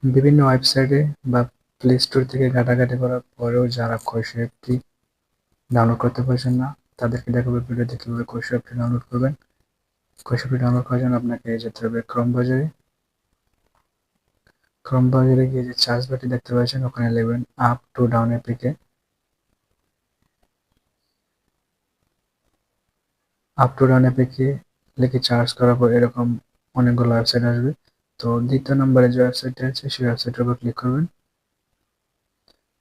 বিভিন্ন ওয়েবসাইটে বা প্লে স্টোর থেকে ঘাটাঘাটি করার পরেও যারা কৈশো অ্যাপটি ডাউনলোড করতে পারছেন না, তাদেরকে দেখাবো ভিডিওতে কীভাবে কৈশো অ্যাপটি ডাউনলোড করবেন। কৈশো অ্যাপটি ডাউনলোড করার জন্য আপনাকে যেতে হবে ক্রোম ব্রাউজারে। ক্রোম ব্রাউজারে গিয়ে যে সার্চ বারটি দেখতে পাচ্ছেন, ওখানে লিখবেন up to down APK. Up to down APK লিখে সার্চ করার পর এরকম অনেকগুলো ওয়েবসাইট আসবে। তো দ্বিতীয় নম্বরে যে ওয়েবসাইটটা আছে সেই ওয়েবসাইটের উপর ক্লিক করবেন।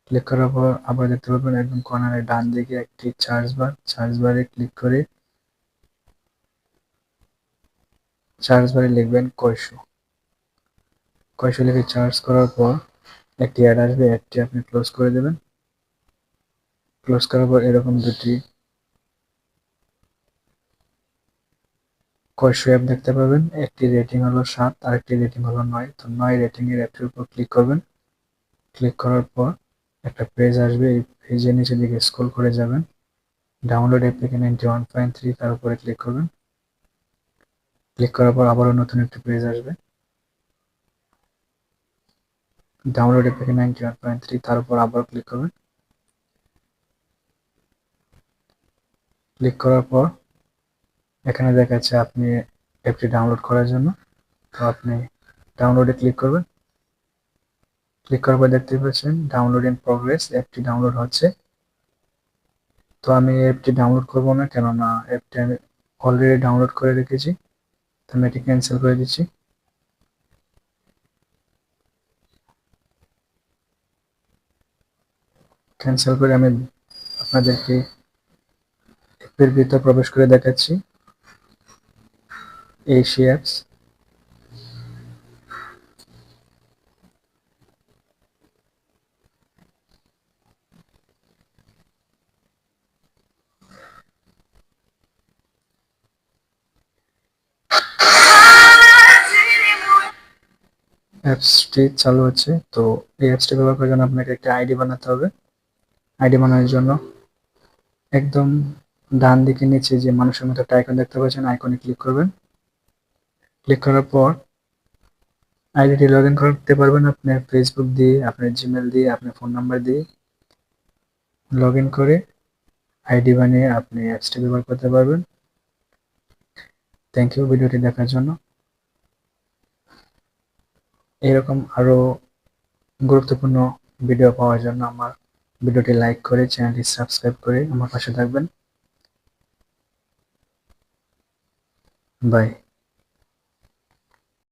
ক্লিক করার পর আবার দেখতে পাবেন একদম কর্নারে ডান দিকে একটি সার্চ বারে ক্লিক করে সার্চ বারে লিখবেন কৈশো। কৈশো লিখে সার্চ করার পর একটি অ্যাড আসবে, অ্যাডটি আপনি ক্লোজ করে দেবেন। ক্লোজ করার পর এরকম দুটি কৈশো অ্যাপ দেখতে পাবেন। একটি রেটিং হলো 7 আর একটি রেটিং হলো 9। তো 9 রেটিং এর অ্যাপটির উপর ক্লিক করবেন। ক্লিক করার পর একটা পেজ আসবে, এই পেজের নিচের দিকে স্ক্রল করে যাবেন, ডাউনলোড এপিকে 91.3 তার উপরে ক্লিক করবেন। ক্লিক করার পর আবারও নতুন একটি পেজ আসবে, ডাউনলোড এপিকে 91.3 তার উপর আবার ক্লিক করবেন। ক্লিক করার পর এখানে দেখাচ্ছে আপনি অ্যাপটি ডাউনলোড করার জন্য, তো আপনি ডাউনলোডে ক্লিক করবেন। ক্লিক করার পর দেখতে পাচ্ছেন ডাউনলোড ইন প্রোগ্রেস, অ্যাপটি ডাউনলোড হচ্ছে। তো আমি অ্যাপটি ডাউনলোড করব না, কেননা অ্যাপটি আমি অলরেডি ডাউনলোড করে রেখেছি। তো আমি এটি ক্যান্সেল করে দিচ্ছি। ক্যান্সেল করে আমি আপনাদেরকে অ্যাপের ভিতর প্রবেশ করে দেখাচ্ছি। এই সেই অ্যাপস। অ্যাপসটি চালু হচ্ছে। তো এই অ্যাপসটি ব্যবহার করার জন্য আপনাকে একটা আইডি বানাতে হবে। আইডি বানানোর জন্য একদম ডান দিকে নিচে যে মানুষের মতো একটা আইকন দেখতে পাচ্ছেন, আইকনে ক্লিক করবেন। ক্লিক করার পর আইডিটি লগ ইন করতে পারবেন আপনার ফেসবুক দিয়ে, আপনার জিমেল দিয়ে, আপনার ফোন নাম্বার দিয়ে লগ ইন করে আইডি বানিয়ে আপনি অ্যাপসটি ব্যবহার করতে পারবেন। থ্যাংক ইউ ভিডিওটি দেখার জন্য। এরকম আরও গুরুত্বপূর্ণ ভিডিও পাওয়ার জন্য আমার ভিডিওটি লাইক করে চ্যানেলটি সাবস্ক্রাইব করে আমার পাশে থাকবেন। বাই।